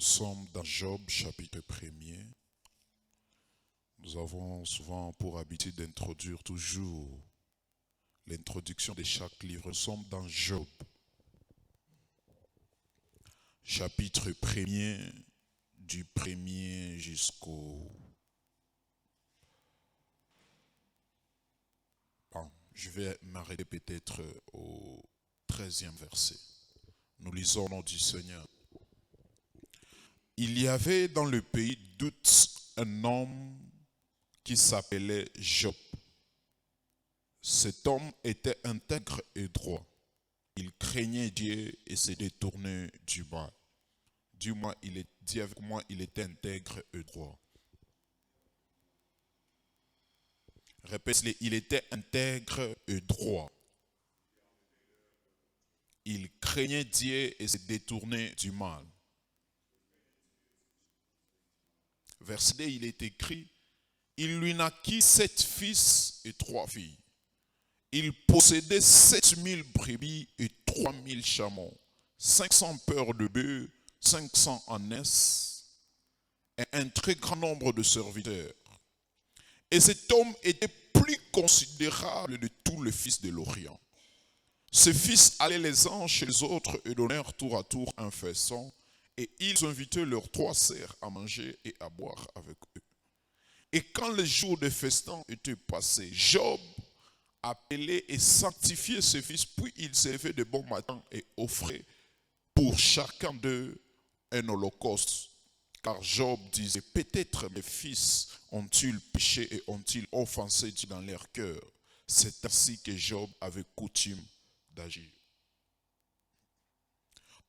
sommes dans Job, chapitre 1er. Nous avons souvent pour habitude d'introduire toujours l'introduction de chaque livre. Nous sommes dans Job, chapitre 1er, du 1er jusqu'au... Bon, je vais m'arrêter peut-être au 13e verset. Nous lisons au nom du Seigneur. Il y avait dans le pays d'Ouz un homme qui s'appelait Job. Cet homme était intègre et droit. Il craignait Dieu et se détournait du mal. Dis-moi, dis avec moi, il était intègre et droit. Répète-le, il était intègre et droit. Il craignait Dieu et se détournait du mal. Verset 2, il est écrit, il lui naquit 7 fils et 3 filles. Il possédait 7000 brebis et 3000 chameaux, 500 paires de bœufs, 500 ânes et un très grand nombre de serviteurs. Et cet homme était plus considérable de tous les fils de l'Orient. Ses fils allaient les uns chez les autres et donnèrent tour à tour un festin, et ils invitaient leurs 3 sœurs à manger et à boire avec eux. Et quand les jours de festin étaient passés, Job appelait et sanctifiait ses fils, puis il s'élevait de bon matin et offrait pour chacun d'eux un holocauste. Car Job disait, peut-être mes fils ont-ils péché et ont-ils offensé Dieu dans leur cœur. C'est ainsi que Job avait coutume d'agir.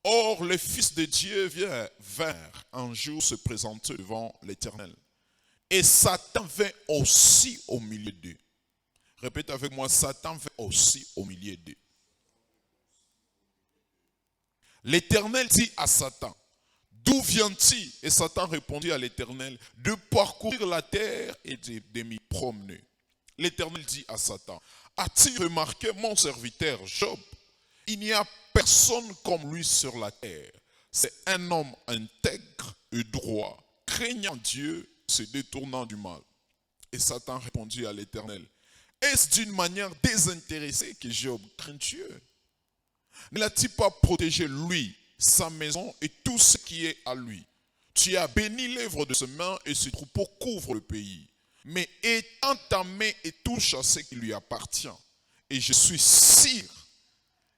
Or, les fils de Dieu vinrent un jour se présenter devant l'Éternel. Et Satan vint aussi au milieu d'eux. Répète avec moi, Satan vint aussi au milieu d'eux. L'Éternel dit à Satan, d'où viens-tu? Et Satan répondit à l'Éternel, de parcourir la terre et de m'y promener. L'Éternel dit à Satan, as-tu remarqué mon serviteur Job? Il n'y a personne comme lui sur la terre. C'est un homme intègre et droit, craignant Dieu, se détournant du mal. Et Satan répondit à l'Éternel, est-ce d'une manière désintéressée que Job craint Dieu? Ne l'a-t-il pas protégé lui, sa maison et tout ce qui est à lui? Tu as béni l'œuvre de ses mains et ses troupeaux couvrent le pays. Mais étends ta main et touche à ce qui lui appartient. Et je suis sûr,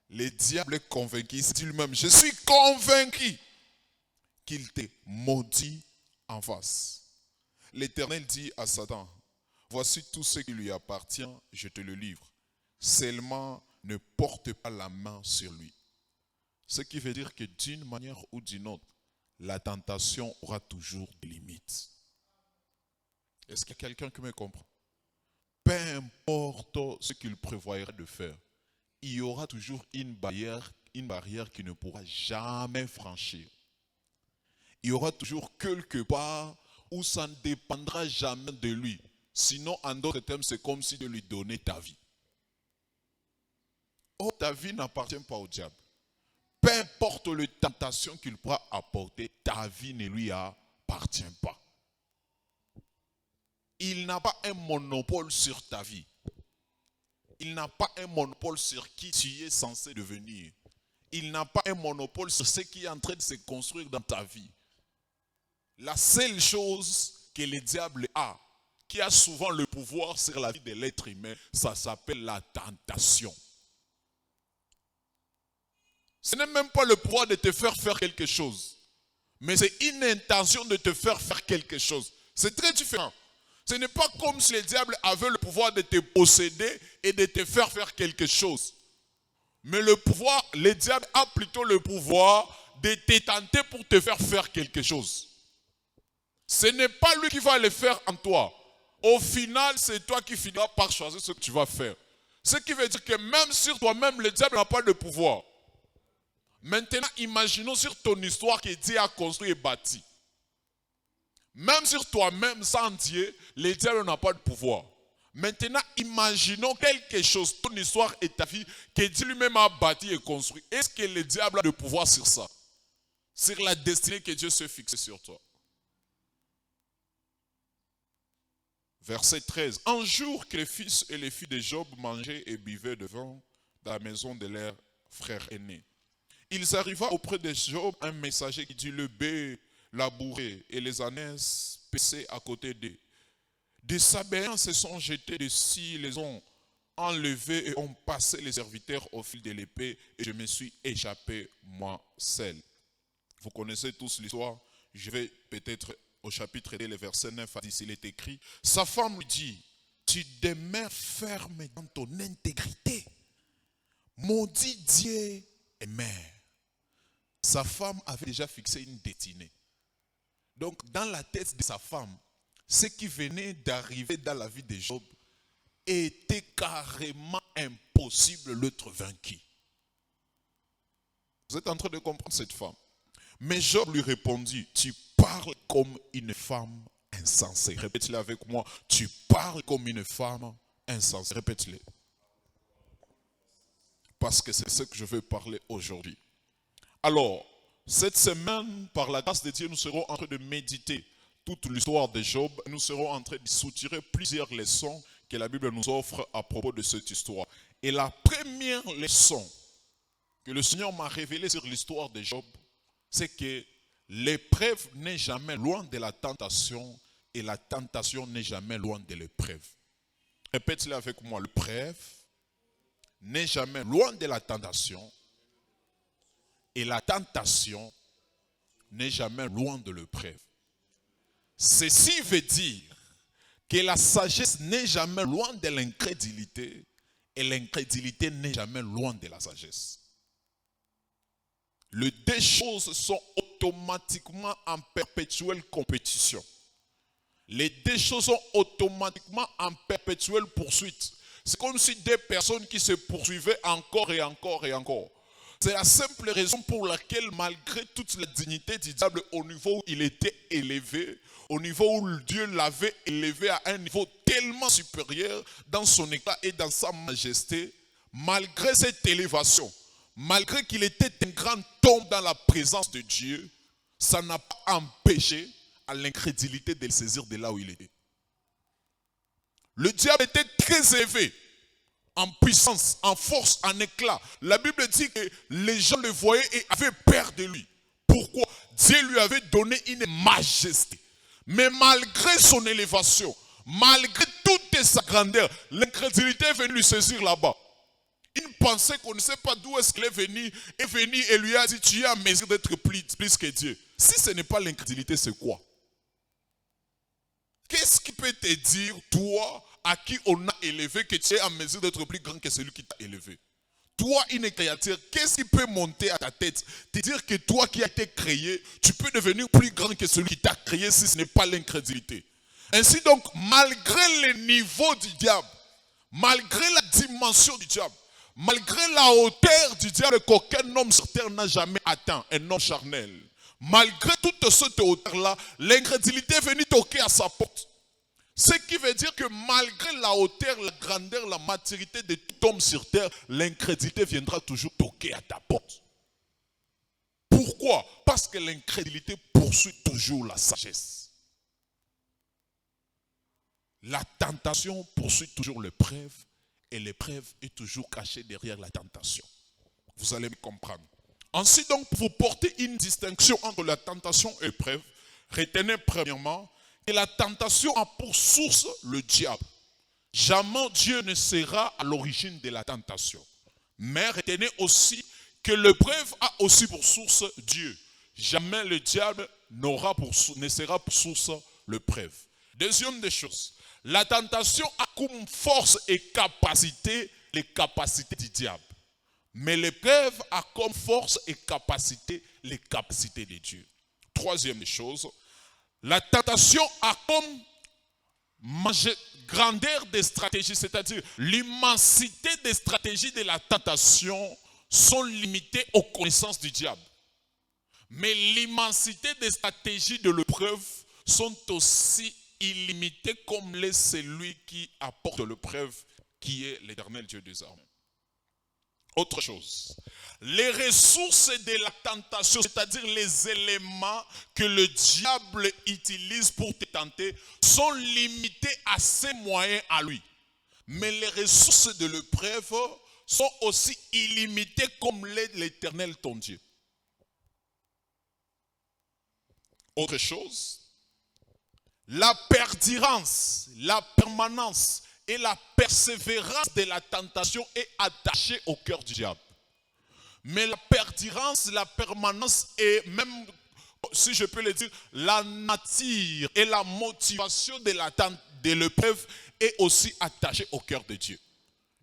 le diable est convaincu, c'est lui-même, je suis convaincu qu'il t'est maudit en face. L'Éternel dit à Satan, voici tout ce qui lui appartient, je te le livre. Seulement, ne porte pas la main sur lui. Ce qui veut dire que d'une manière ou d'une autre, la tentation aura toujours des limites. Est-ce qu'il y a quelqu'un qui me comprend? Peu importe ce qu'il prévoira de faire, il y aura toujours une barrière qui ne pourra jamais franchir. Il y aura toujours quelque part où ça ne dépendra jamais de lui. Sinon, en d'autres termes, c'est comme si de lui donnait ta vie. Oh, ta vie n'appartient pas au diable. Peu importe les tentations qu'il pourra apporter, ta vie ne lui appartient pas. Il n'a pas un monopole sur ta vie. Il n'a pas un monopole sur qui tu es censé devenir. Il n'a pas un monopole sur ce qui est en train de se construire dans ta vie. La seule chose que le diable a, qui a souvent le pouvoir sur la vie de l'être humain, ça s'appelle la tentation. Ce n'est même pas le pouvoir de te faire faire quelque chose, mais c'est une intention de te faire faire quelque chose. C'est très différent. Ce n'est pas comme si le diable avait le pouvoir de te posséder et de te faire faire quelque chose. Mais le diable a plutôt le pouvoir de te tenter pour te faire faire quelque chose. Ce n'est pas lui qui va le faire en toi. Au final, c'est toi qui finiras par choisir ce que tu vas faire. Ce qui veut dire que même sur toi-même, le diable n'a pas de pouvoir. Maintenant, imaginons sur ton histoire que Dieu a construit et bâti. Même sur toi-même, sans Dieu, le diable n'a pas de pouvoir. Maintenant, imaginons quelque chose, ton histoire et ta vie, que Dieu lui-même a bâti et construit. Est-ce que le diable a de pouvoir sur ça? sur la destinée que Dieu s'est fixée sur toi. Verset 13. Un jour que les fils et les filles de Job mangeaient et buvaient devant dans la maison de leur frère aîné, il arriva auprès de Job un messager qui dit: le bœuf labouré et les ânesses paissaient à côté d'eux. Des Sabéens se sont jetés dessus, les ont enlevés et ont passé les serviteurs au fil de l'épée, et je me suis échappé moi seul. Vous connaissez tous l'histoire. Je vais peut-être au chapitre 2, le verset 9 à 10, il est écrit: sa femme lui dit: tu demeures ferme dans ton intégrité. Maudit Dieu et mère. Sa femme avait déjà fixé une destinée. Donc, dans la tête de sa femme, ce qui venait d'arriver dans la vie de Job était carrément impossible d'être vaincu. Vous êtes en train de comprendre cette femme. Mais Job lui répondit: tu parles comme une femme insensée. Répète-le avec moi: tu parles comme une femme insensée. Répète-le. Parce que c'est ce que je veux parler aujourd'hui. Alors, cette semaine, par la grâce de Dieu, nous serons en train de méditer toute l'histoire de Job. Nous serons en train de soutirer plusieurs leçons que la Bible nous offre à propos de cette histoire. Et la première leçon que le Seigneur m'a révélée sur l'histoire de Job, c'est que l'épreuve n'est jamais loin de la tentation et la tentation n'est jamais loin de l'épreuve. Répète-le avec moi: l'épreuve n'est jamais loin de la tentation et la tentation n'est jamais loin de l'épreuve. Ceci veut dire que la sagesse n'est jamais loin de l'incrédulité et l'incrédulité n'est jamais loin de la sagesse. Les deux choses sont automatiquement en perpétuelle compétition. Les deux choses sont automatiquement en perpétuelle poursuite. C'est comme si deux personnes qui se poursuivaient encore et encore et encore. C'est la simple raison pour laquelle, malgré toute la dignité du diable au niveau où il était élevé, au niveau où Dieu l'avait élevé à un niveau tellement supérieur dans son éclat et dans sa majesté, malgré cette élévation, malgré qu'il était un grand homme dans la présence de Dieu, ça n'a pas empêché à l'incrédulité de le saisir de là où il était. Le diable était très élevé, en puissance, en force, en éclat. La Bible dit que les gens le voyaient et avaient peur de lui. Pourquoi? Dieu lui avait donné une majesté. Mais malgré son élévation, malgré toute sa grandeur, l'incrédulité est venue lui saisir là-bas. Il pensait qu'on ne sait pas d'où est-ce qu'il est venu et lui a dit: tu es en mesure d'être plus que Dieu. Si ce n'est pas l'incrédulité, c'est quoi? Qu'est-ce qui peut te dire, toi, à qui on a élevé, que tu es en mesure d'être plus grand que celui qui t'a élevé? Toi, une créature, qu'est-ce qui peut monter à ta tête? Te dire que toi qui as été créé, tu peux devenir plus grand que celui qui t'a créé si ce n'est pas l'incrédulité. Ainsi donc, malgré le niveau du diable, malgré la dimension du diable, malgré la hauteur du diable qu'aucun homme sur terre n'a jamais atteint, un homme charnel, malgré toute cette hauteur-là, l'incrédulité est venue toquer à sa porte. Ce qui veut dire que malgré la hauteur, la grandeur, la maturité de tout homme sur terre, l'incrédulité viendra toujours toquer à ta porte. Pourquoi? Parce que l'incrédulité poursuit toujours la sagesse. La tentation poursuit toujours l'épreuve et l'épreuve est toujours cachée derrière la tentation. Vous allez me comprendre. Ainsi donc, pour vous porter une distinction entre la tentation et l'épreuve, retenez premièrement que la tentation a pour source le diable. Jamais Dieu ne sera à l'origine de la tentation. Mais retenez aussi que l'épreuve a aussi pour source Dieu. Jamais le diable ne sera pour source l'épreuve. Deuxième des choses, la tentation a comme force et capacité les capacités du diable. Mais l'épreuve a comme force et capacité les capacités de Dieu. Troisième des choses, la tentation a comme grandeur des stratégies, c'est-à-dire l'immensité des stratégies de la tentation sont limitées aux connaissances du diable. Mais l'immensité des stratégies de l'épreuve sont aussi illimitées comme l'est celui qui apporte l'épreuve, qui est l'Éternel Dieu des armées. Autre chose. Les ressources de la tentation, c'est-à-dire les éléments que le diable utilise pour te tenter, sont limités à ses moyens à lui. Mais les ressources de l'épreuve sont aussi illimitées comme l'est l'Éternel ton Dieu. Autre chose, la persévérance, la permanence et la persévérance de la tentation est attachée au cœur du diable. Mais la persévérance, la permanence et même, si je peux le dire, la nature et la motivation de l'épreuve est aussi attachée au cœur de Dieu.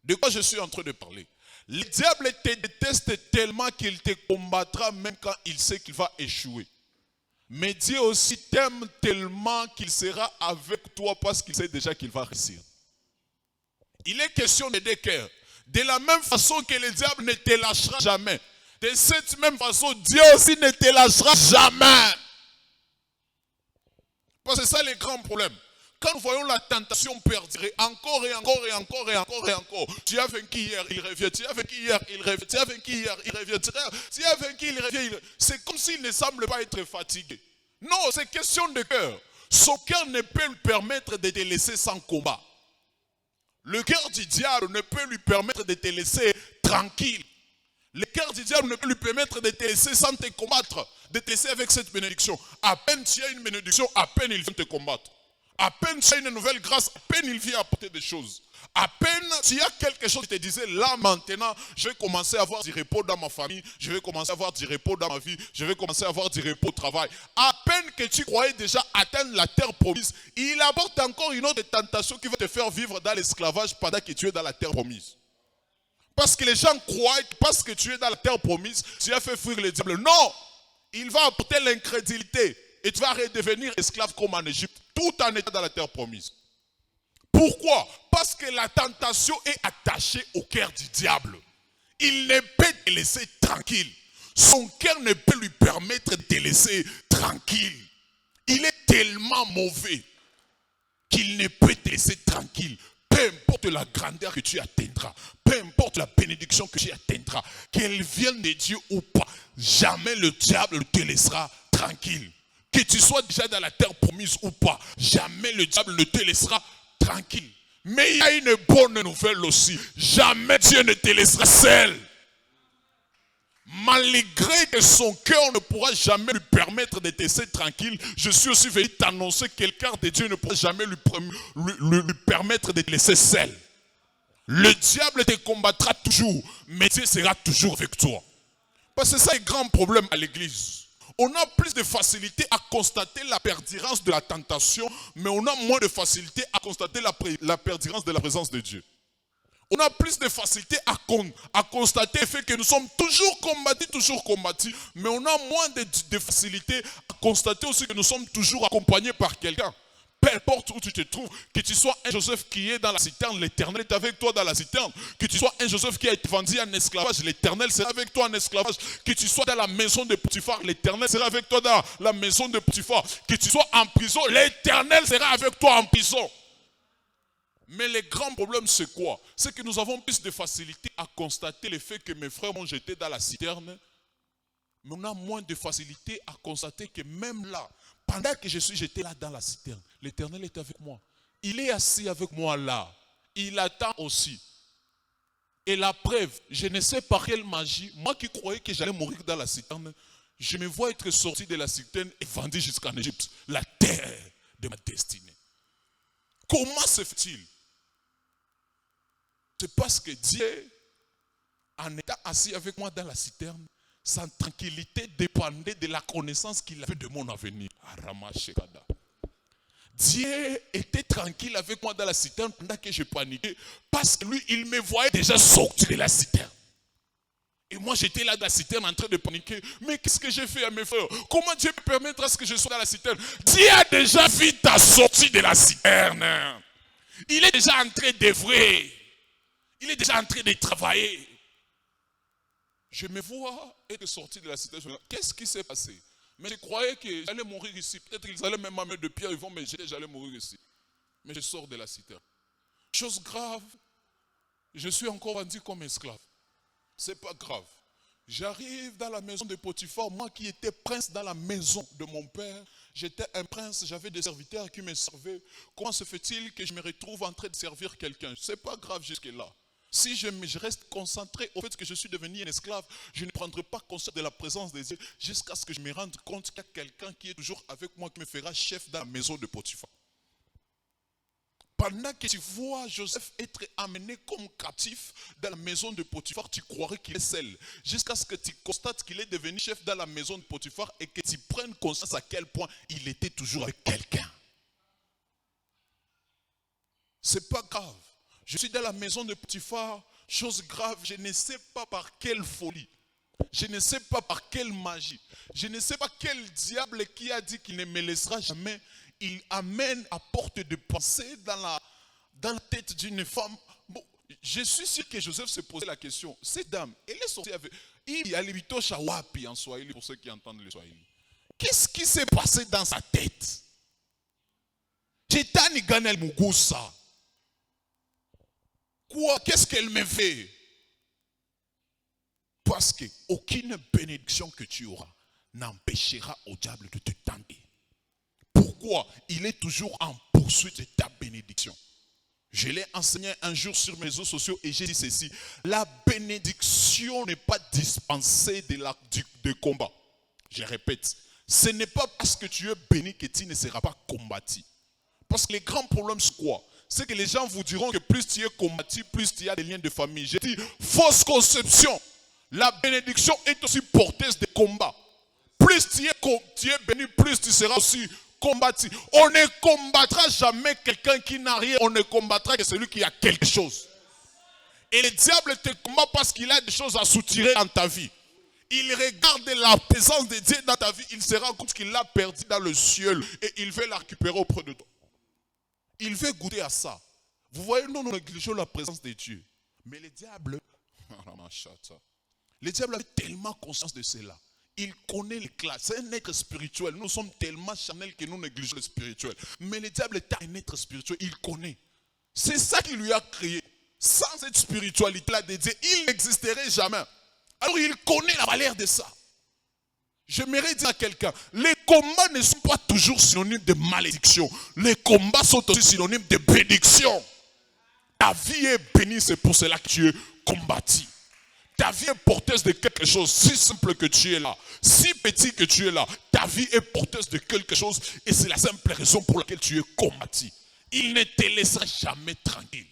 De quoi je suis en train de parler? Le diable te déteste tellement qu'il te combattra même quand il sait qu'il va échouer. Mais Dieu aussi t'aime tellement qu'il sera avec toi parce qu'il sait déjà qu'il va réussir. Il est question de deux cœurs. De la même façon que le diable ne te lâchera jamais. De cette même façon, Dieu aussi ne te lâchera jamais. Parce que c'est ça le grand problème. Quand nous voyons la tentation perdurer, encore et encore et encore et encore et encore. Tu as vaincu hier, il revient. Tu as vaincu hier, il revient. Tu as vaincu hier, il revient. Tu as vaincu, il revient. C'est comme s'il ne semble pas être fatigué. Non, c'est question de cœur. Son cœur ne peut lui permettre de te laisser sans combat. Le cœur du diable ne peut lui permettre de te laisser tranquille. Le cœur du diable ne peut lui permettre de te laisser sans te combattre, de te laisser avec cette bénédiction. À peine tu as une bénédiction, à peine il vient te combattre. À peine tu as une nouvelle grâce, à peine il vient apporter des choses. À peine tu as quelque chose qui te disait, là maintenant, je vais commencer à avoir du repos dans ma famille, je vais commencer à avoir du repos dans ma vie, je vais commencer à avoir du repos au travail. À peine que tu croyais déjà atteindre la terre promise, il apporte encore une autre tentation qui va te faire vivre dans l'esclavage pendant que tu es dans la terre promise. Parce que les gens croient que parce que tu es dans la terre promise, tu as fait fuir le diable. Non! Il va apporter l'incrédulité et tu vas redevenir esclave comme en Égypte, tout en étant dans la terre promise. Pourquoi? Parce que la tentation est attachée au cœur du diable. Il ne peut te laisser tranquille. Son cœur ne peut lui permettre de te laisser tranquille. Il est tellement mauvais qu'il ne peut te laisser tranquille. Peu importe la grandeur que tu atteindras, peu importe la bénédiction que tu atteindras, qu'elle vienne de Dieu ou pas, jamais le diable ne te laissera tranquille. Que tu sois déjà dans la terre promise ou pas, jamais le diable ne te laissera tranquille. Mais il y a une bonne nouvelle aussi. Jamais Dieu ne te laissera seul. Malgré que son cœur ne pourra jamais lui permettre de te laisser tranquille, je suis aussi venu t'annoncer que le cœur de Dieu ne pourra jamais lui permettre de te laisser seul. Le diable te combattra toujours, mais Dieu sera toujours avec toi. Parce que c'est ça le grand problème à l'église. On a plus de facilité à constater la persévérance de la tentation, mais on a moins de facilité à constater la persévérance de la présence de Dieu. On a plus de facilité à constater le fait que nous sommes toujours combattus, mais on a moins de facilité à constater aussi que nous sommes toujours accompagnés par quelqu'un. Peu importe où tu te trouves, que tu sois un Joseph qui est dans la citerne, l'Éternel est avec toi dans la citerne. Que tu sois un Joseph qui a été vendu en esclavage, l'Éternel sera avec toi en esclavage. Que tu sois dans la maison de Potiphar, l'Éternel sera avec toi dans la maison de Potiphar. Que tu sois en prison, l'Éternel sera avec toi en prison. Mais le grand problème c'est quoi? C'est que nous avons plus de facilité à constater le fait que mes frères m'ont jeté dans la citerne. Mais on a moins de facilité à constater que même là, pendant que je suis jeté là dans la citerne, l'Éternel est avec moi. Il est assis avec moi là. Il attend aussi. Et la preuve, je ne sais par quelle magie, moi qui croyais que j'allais mourir dans la citerne, je me vois être sorti de la citerne et vendu jusqu'en Égypte, la terre de ma destinée. Comment se fait-il? C'est parce que Dieu, en étant assis avec moi dans la citerne, sa tranquillité dépendait de la connaissance qu'il avait de mon avenir. Dieu était tranquille avec moi dans la citerne pendant que je paniquais, parce que lui, il me voyait déjà sortir de la citerne. Et moi, j'étais là dans la citerne en train de paniquer. Mais qu'est-ce que j'ai fait à mes frères? Comment Dieu me permettra ce que je sois dans la citerne? Dieu a déjà vu ta sortie de la citerne. Il est déjà en train d'œuvrer. Il est déjà en train de travailler. Je me vois être sorti de la citerne. Qu'est-ce qui s'est passé? Mais je croyais que j'allais mourir ici. Peut-être qu'ils allaient même m'amener de pierre. Ils vont me jeter, j'allais mourir ici. Mais je sors de la citerne. Chose grave, je suis encore vendu comme esclave. C'est pas grave. J'arrive dans la maison de Potiphar, moi qui étais prince dans la maison de mon père. J'étais un prince, j'avais des serviteurs qui me servaient. Comment se fait-il que je me retrouve en train de servir quelqu'un? C'est pas grave jusque-là. Si je reste concentré au fait que je suis devenu un esclave, je ne prendrai pas conscience de la présence de Dieu jusqu'à ce que je me rende compte qu'il y a quelqu'un qui est toujours avec moi qui me fera chef dans la maison de Potiphar. Pendant que tu vois Joseph être amené comme captif dans la maison de Potiphar, tu croirais qu'il est seul. Jusqu'à ce que tu constates qu'il est devenu chef dans la maison de Potiphar et que tu prennes conscience à quel point il était toujours avec quelqu'un. C'est pas grave. Je suis dans la maison de Potiphar, chose grave, je ne sais pas par quelle folie. Je ne sais pas par quelle magie. Je ne sais pas quel diable qui a dit qu'il ne me laissera jamais. Il amène à porte de pensée dans la tête d'une femme. Bon, je suis sûr que Joseph se posait la question. Cette dame, elle est sortie avec... Il y a l'habito shawapi en Swahili, pour ceux qui entendent le Swahili. Qu'est-ce qui s'est passé dans sa tête? Chetani Ganel Mugusa. Quoi? Qu'est-ce qu'elle me fait? Parce qu'aucune bénédiction que tu auras n'empêchera au diable de te tenter. Pourquoi? Il est toujours en poursuite de ta bénédiction. Je l'ai enseigné un jour sur mes réseaux sociaux et j'ai dit ceci. La bénédiction n'est pas dispensée de combat. Je répète, ce n'est pas parce que tu es béni que tu ne seras pas combattu. Parce que les grands problèmes, c'est quoi? C'est que les gens vous diront que plus tu es combattu, plus tu as des liens de famille. J'ai dit, fausse conception. La bénédiction est aussi porteuse de combat. Plus tu es béni, plus tu seras aussi combattu. On ne combattra jamais quelqu'un qui n'a rien. On ne combattra que celui qui a quelque chose. Et le diable te combat parce qu'il a des choses à soutirer dans ta vie. Il regarde la présence de Dieu dans ta vie. Il se rend compte qu'il l'a perdu dans le ciel. Et il veut la récupérer auprès de toi. Il veut goûter à ça. Vous voyez, nous négligeons la présence de Dieu. Mais le diable avait tellement conscience de cela. Il connaît les classes. C'est un être spirituel. Nous sommes tellement charnels que nous négligeons le spirituel. Mais le diable est un être spirituel. Il connaît. C'est ça qui lui a créé. Sans cette spiritualité-là de Dieu, il n'existerait jamais. Alors il connaît la valeur de ça. J'aimerais dire à quelqu'un, les combats ne sont pas toujours synonymes de malédiction. Les combats sont aussi synonymes de bénédiction. Ta vie est bénie, c'est pour cela que tu es combattu. Ta vie est porteuse de quelque chose, si simple que tu es là, si petit que tu es là. Ta vie est porteuse de quelque chose et c'est la simple raison pour laquelle tu es combattu. Il ne te laissera jamais tranquille.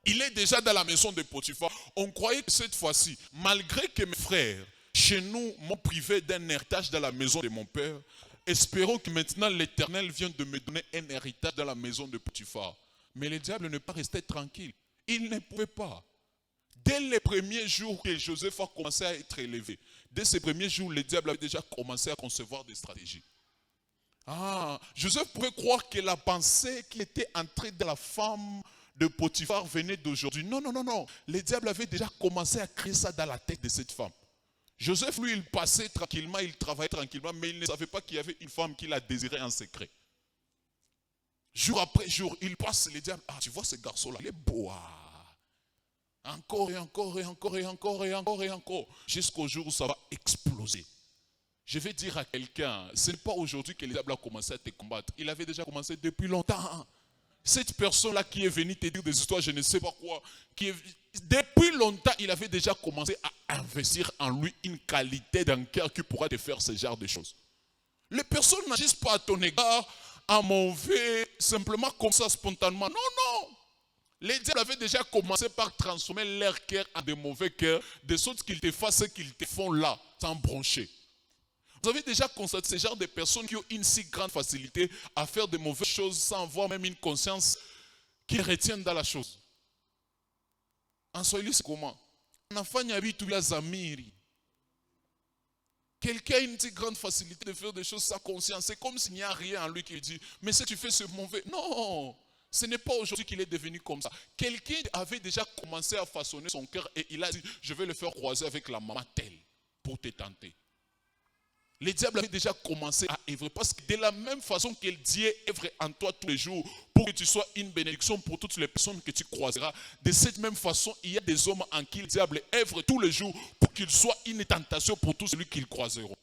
Il est déjà dans la maison de Potiphar. On croyait que cette fois-ci, malgré que mes frères, chez nous, m'ont privé d'un héritage dans la maison de mon père, espérons que maintenant l'Éternel vienne de me donner un héritage dans la maison de Potiphar. Mais le diable ne peut pas rester tranquille. Il ne pouvait pas. Dès les premiers jours que Joseph a commencé à être élevé, dès ces premiers jours, le diable avait déjà commencé à concevoir des stratégies. Joseph pouvait croire que la pensée qui était entrée dans la femme de Potiphar venait d'aujourd'hui. Non. Le diable avait déjà commencé à créer ça dans la tête de cette femme. Joseph, lui, il passait tranquillement, il travaillait tranquillement, mais il ne savait pas qu'il y avait une femme qui la désirait en secret. Jour après jour, il passe, le diable, tu vois ce garçon-là, il est beau. Encore et encore et encore et encore et encore et encore. Jusqu'au jour où ça va exploser. Je vais dire à quelqu'un, ce n'est pas aujourd'hui que le diable a commencé à te combattre. Il avait déjà commencé depuis longtemps. Cette personne-là qui est venue te dire des histoires, je ne sais pas quoi, depuis longtemps, il avait déjà commencé à investir en lui une qualité d'un cœur qui pourra te faire ce genre de choses. Les personnes n'agissent pas à ton égard, à mauvais, simplement comme ça, spontanément. Non. Les diables avaient déjà commencé par transformer leur cœur en de mauvais cœurs, de sorte qu'ils te fassent ce qu'ils te font là, sans broncher. Vous avez déjà constaté ce genre de personnes qui ont une si grande facilité à faire de mauvaises choses sans avoir même une conscience qui retiennent dans la chose. En Swahili, c'est comment? Quelqu'un a une si grande facilité de faire des choses sans conscience. C'est comme s'il n'y a rien en lui qui dit, mais ce que tu fais, c'est mauvais. Non, ce n'est pas aujourd'hui qu'il est devenu comme ça. Quelqu'un avait déjà commencé à façonner son cœur et il a dit, je vais le faire croiser avec la maman telle pour te tenter. Le diable avait déjà commencé à œuvrer. Parce que de la même façon que Dieu œuvre en toi tous les jours pour que tu sois une bénédiction pour toutes les personnes que tu croiseras, de cette même façon, il y a des hommes en qui le diable œuvre tous les jours pour qu'il soit une tentation pour tous ceux qu'ils croiseront.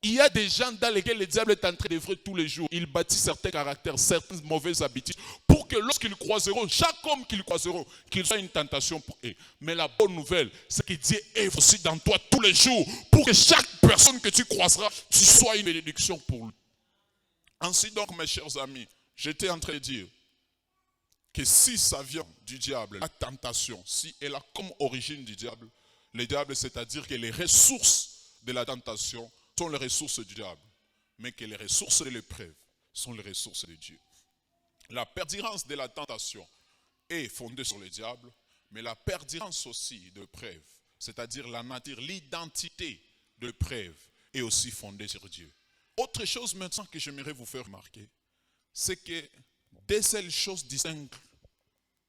Il y a des gens dans lesquels le diable est en train d'œuvrer tous les jours. Il bâtit certains caractères, certaines mauvaises habitudes pour que lorsqu'ils croiseront, chaque homme qu'ils croiseront, qu'il soit une tentation pour eux. Mais la bonne nouvelle, c'est que Dieu œuvre aussi dans toi tous les jours pour que chaque personne que tu croiseras, tu sois une bénédiction pour lui. Ainsi donc, mes chers amis, j'étais en train de dire que si ça vient du diable, la tentation, si elle a comme origine du diable, le diable, c'est-à-dire que les ressources de la tentation sont les ressources du diable, mais que les ressources de l'épreuve sont les ressources de Dieu. La persévérance de la tentation est fondée sur le diable, mais la persévérance aussi de l'épreuve, c'est-à-dire la nature, l'identité de l'épreuve, est aussi fondée sur Dieu. Autre chose maintenant que j'aimerais vous faire remarquer, c'est que des seules choses distinguent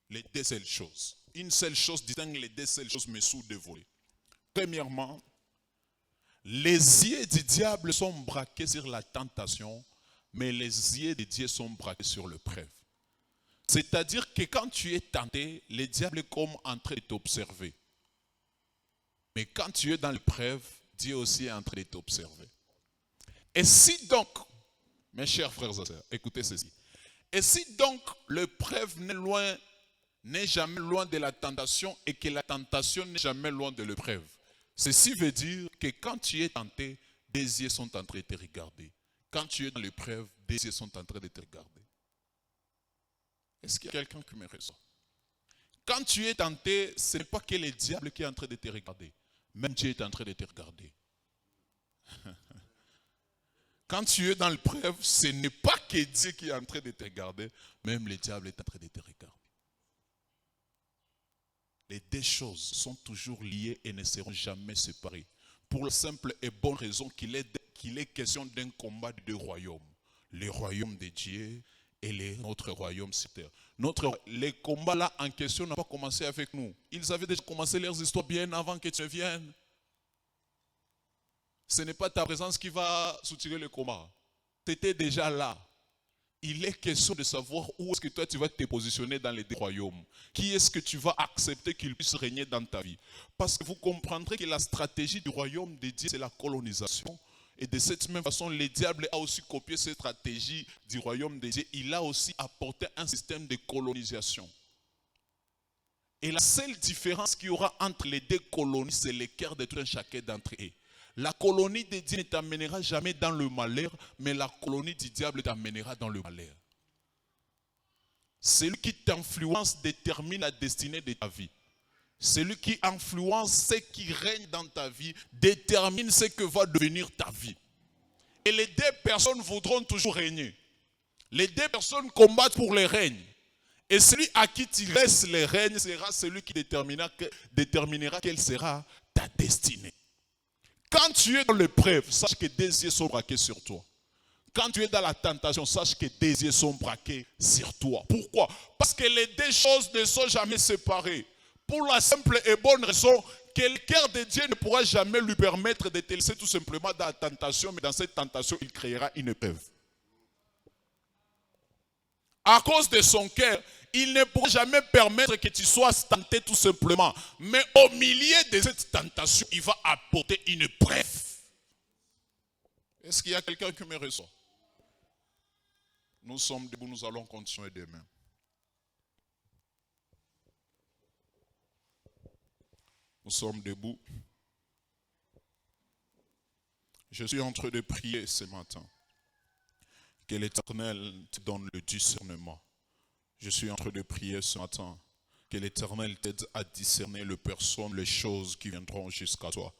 les deux seules choses. Une seule chose distingue les deux seules choses, mais sous deux volets. Premièrement, les yeux du diable sont braqués sur la tentation, mais les yeux de Dieu sont braqués sur l'épreuve. C'est-à-dire que quand tu es tenté, le diable est comme en train de t'observer. Mais quand tu es dans l'épreuve, Dieu aussi est en train de t'observer. Et si donc, mes chers frères et sœurs, écoutez ceci. Et si donc l'épreuve n'est jamais loin de la tentation et que la tentation n'est jamais loin de l'épreuve, ceci veut dire que quand tu es tenté, des yeux sont en train de te regarder. Quand tu es dans l'épreuve, des yeux sont en train de te regarder. Est-ce qu'il y a quelqu'un qui me reçoit? Quand tu es tenté, ce n'est pas que le diable qui est en train de te regarder. Même Dieu est en train de te regarder. Quand tu es dans l'épreuve, ce n'est pas que Dieu qui est en train de te regarder. Même le diable est en train de te regarder. Les deux choses sont toujours liées et ne seront jamais séparées. Pour la simple et bonne raison qu'il est question d'un combat de deux royaumes. Le royaume de Dieu et notre royaume sur terre. Les combats là en question n'ont pas commencé avec nous. Ils avaient déjà commencé leurs histoires bien avant que tu ne viennes. Ce n'est pas ta présence qui va soutirer le combat. Tu étais déjà là. Il est question de savoir où est-ce que toi tu vas te positionner dans les deux royaumes. Qui est-ce que tu vas accepter qu'il puisse régner dans ta vie? Parce que vous comprendrez que la stratégie du royaume de Dieu, c'est la colonisation. Et de cette même façon, le diable a aussi copié cette stratégie du royaume de Dieu. Il a aussi apporté un système de colonisation. Et la seule différence qu'il y aura entre les deux colonies, c'est le cœur de tout un chacun d'entre eux. La colonie de Dieu ne t'amènera jamais dans le malheur, mais la colonie du diable t'amènera dans le malheur. Celui qui t'influence détermine la destinée de ta vie. Celui qui influence ce qui règne dans ta vie détermine ce que va devenir ta vie. Et les deux personnes voudront toujours régner. Les deux personnes combattent pour le règne. Et celui à qui tu laisses le règne sera celui qui déterminera quelle sera ta destinée. Quand tu es dans l'épreuve, sache que des yeux sont braqués sur toi. Quand tu es dans la tentation, sache que des yeux sont braqués sur toi. Pourquoi? Parce que les deux choses ne sont jamais séparées. Pour la simple et bonne raison que le cœur de Dieu ne pourra jamais lui permettre de te laisser tout simplement dans la tentation, mais dans cette tentation, il créera une épreuve. À cause de son cœur, il ne pourra jamais permettre que tu sois tenté tout simplement. Mais au milieu de cette tentation, il va apporter une épreuve. Est-ce qu'il y a quelqu'un qui me reçoit? Nous sommes debout, nous allons continuer demain. Nous sommes debout. Je suis en train de prier ce matin. Que l'Éternel te donne le discernement. Je suis en train de prier ce matin. Que l'Éternel t'aide à discerner les personnes, les choses qui viendront jusqu'à toi.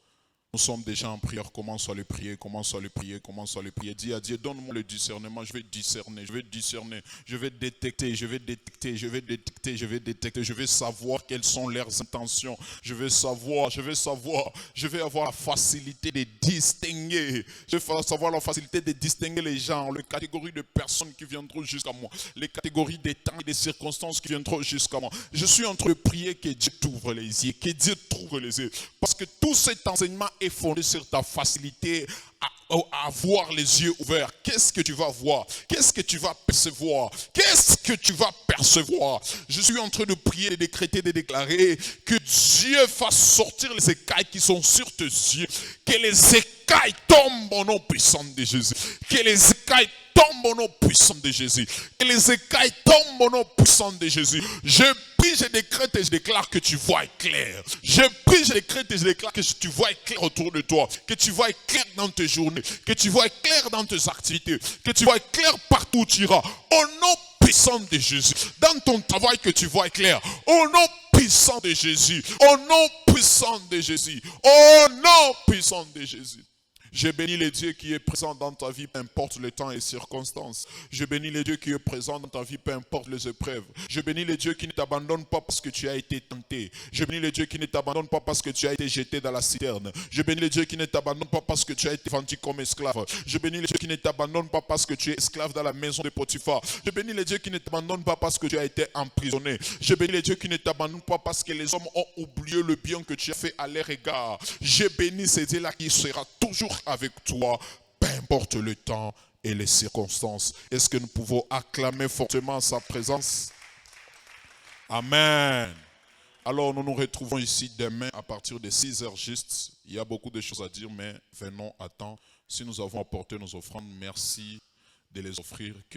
Nous sommes déjà en prière, commence à le prier, commence à le prier, commence à le prier. Dis à Dieu, donne-moi le discernement, je vais discerner, je vais discerner, je vais détecter, je vais détecter, je vais détecter, je vais détecter, je vais savoir quelles sont leurs intentions, je vais avoir la facilité de distinguer, je vais savoir la facilité de distinguer les gens, les catégories de personnes qui viendront jusqu'à moi, les catégories des temps et des circonstances qui viendront jusqu'à moi. Je suis en train de prier que Dieu t'ouvre les yeux, que Dieu t'ouvre les yeux, parce que tout cet enseignement est fondé sur ta facilité à voir les yeux ouverts. Qu'est-ce que tu vas voir? Qu'est-ce que tu vas percevoir? Qu'est-ce que tu vas percevoir? Je suis en train de prier, de décréter, de déclarer que Dieu fasse sortir les écailles qui sont sur tes yeux. Que les écailles tombent au nom puissant de Jésus. Que les écailles tombent au nom puissant de Jésus. Que les écailles tombent au nom puissant de Jésus. Je prie, je décrète et je déclare que tu vois clair. Je prie, je décrète et je déclare que tu vois clair autour de toi. Que tu vois clair dans tes journées. Que tu vois clair dans tes activités. Que tu vois clair partout où tu iras. Au nom puissant de Jésus. Dans ton travail, que tu vois clair. Au nom puissant de Jésus. Au nom puissant de Jésus. Au nom puissant de Jésus. Je bénis le Dieu qui est présent dans ta vie, peu importe le temps et les circonstances. Je bénis le Dieu qui est présent dans ta vie, peu importe les épreuves. Je bénis le Dieu qui ne t'abandonne pas parce que tu as été tenté. Je bénis le Dieu qui ne t'abandonne pas parce que tu as été jeté dans la citerne. Je bénis le Dieu qui ne t'abandonne pas parce que tu as été vendu comme esclave. Je bénis le Dieu qui ne t'abandonne pas parce que tu es esclave dans la maison de Potiphar. Je bénis le Dieu qui ne t'abandonne pas parce que tu as été emprisonné. Je bénis le Dieu qui ne t'abandonne pas parce que les hommes ont oublié le bien que tu as fait à leur égard. Je bénis ce Dieu-là qui sera toujours avec toi, peu importe le temps et les circonstances. Est-ce que nous pouvons acclamer fortement sa présence? Amen. Alors nous nous retrouvons ici demain à partir de 6h juste. Il y a beaucoup de choses à dire, mais venons à temps. Si nous avons apporté nos offrandes, merci de les offrir. Que